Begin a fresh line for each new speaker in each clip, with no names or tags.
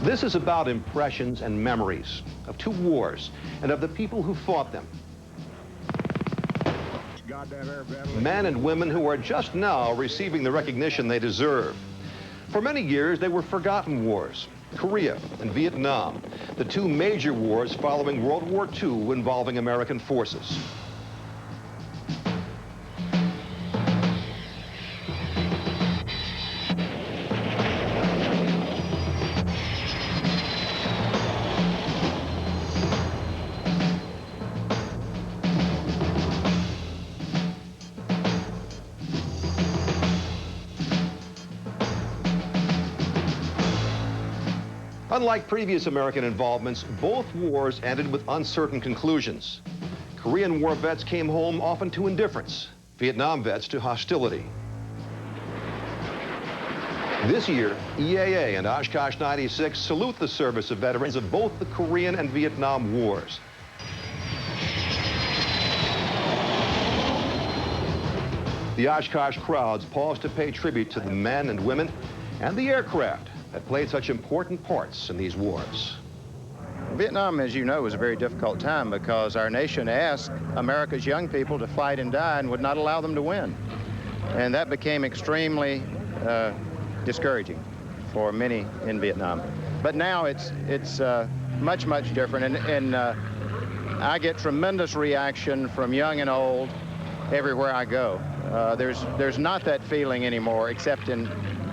This is about impressions and memories of two wars and of the people who fought them. Men and women who are just now receiving the recognition they deserve. For many years, they were forgotten wars. Korea and Vietnam, the two major wars following World War II involving American forces. Unlike previous American involvements, both wars ended with uncertain conclusions. Korean War vets came home often to indifference, Vietnam vets to hostility. This year, EAA and Oshkosh 96 salute the service of veterans of both the Korean and Vietnam wars. The Oshkosh crowds pause to pay tribute to the men and women and the aircraft that played such important parts in these wars.
Vietnam, as you know, was a very difficult time because our nation asked America's young people to fight and die and would not allow them to win. And that became extremely discouraging for many in Vietnam. But now it's much, much different. And I get tremendous reaction from young and old everywhere I go. There's not that feeling anymore, except in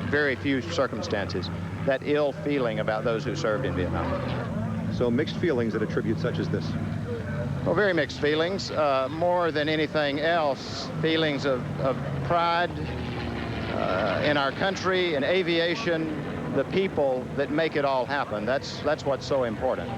very few circumstances, that ill feeling about those who served in Vietnam.
So mixed feelings at a tribute such as this?
Well, very mixed feelings. More than anything else, feelings of pride in our country, in aviation, the people that make it all happen. That's what's so important.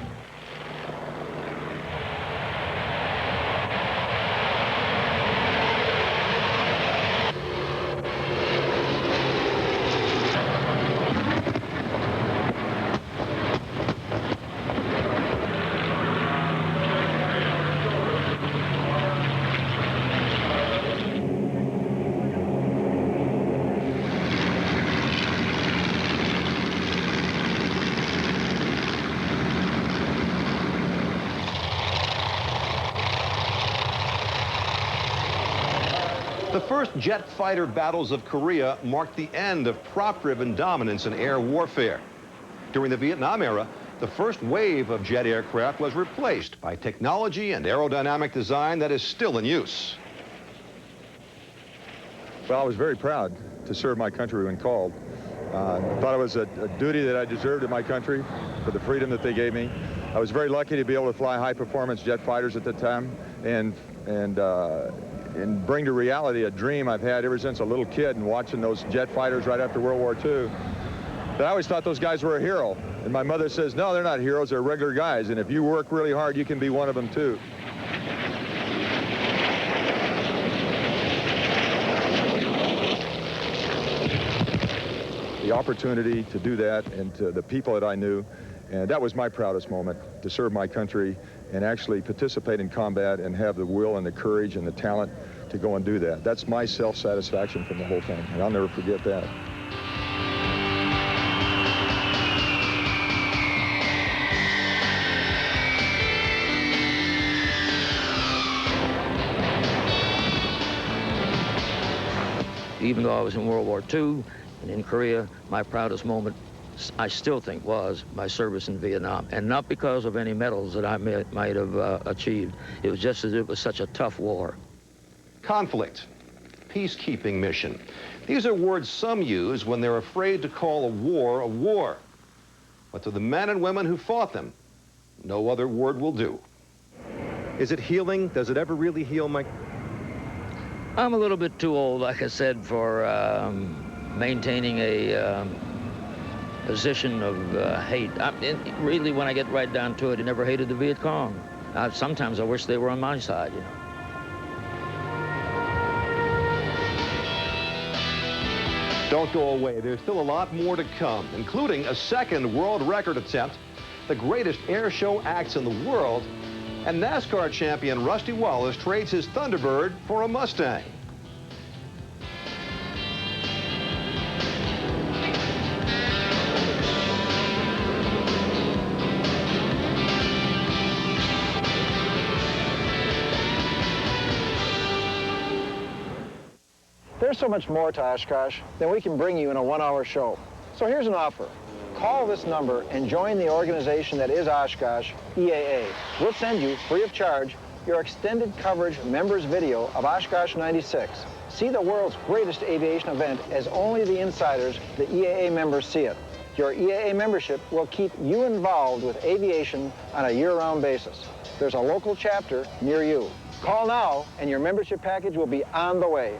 The first jet fighter battles of Korea marked the end of prop-driven dominance in air warfare. During the Vietnam era, the first wave of jet aircraft was replaced by technology and aerodynamic design that is still in use.
Well, I was very proud to serve my country when called. Thought it was a duty that I deserved in my country for the freedom that they gave me. I was very lucky to be able to fly high-performance jet fighters at the time and bring to reality a dream I've had ever since a little kid and watching those jet fighters right after World War II. But I always thought those guys were a hero. And my mother says, no, they're not heroes, they're regular guys. And if you work really hard, you can be one of them too. The opportunity to do that and to the people that I knew, and that was my proudest moment, to serve my country and actually participate in combat and have the will and the courage and the talent to go and do that. That's my self-satisfaction from the whole thing, and I'll never forget that.
Even though I was in World War II and in Korea, my proudest moment, I still think, was my service in Vietnam. And not because of any medals that I might have achieved. It was just as it was such a tough war.
Conflict, peacekeeping mission. These are words some use when they're afraid to call a war. But to the men and women who fought them, no other word will do. Is it healing? Does it ever really heal, Mike?
I'm a little bit too old, like I said, for maintaining a position of hate. Really, when I get right down to it, I never hated the Viet Cong. Sometimes I wish they were on my side, you know.
Don't go away. There's still a lot more to come, including a second world record attempt, the greatest air show acts in the world, and NASCAR champion Rusty Wallace trades his Thunderbird for a Mustang.
There's so much more to Oshkosh than we can bring you in a one-hour show. So here's an offer. Call this number and join the organization that is Oshkosh EAA. We'll send you, free of charge, your extended coverage members video of Oshkosh 96. See the world's greatest aviation event as only the insiders, the EAA members, see it. Your EAA membership will keep you involved with aviation on a year-round basis. There's a local chapter near you. Call now and your membership package will be on the way.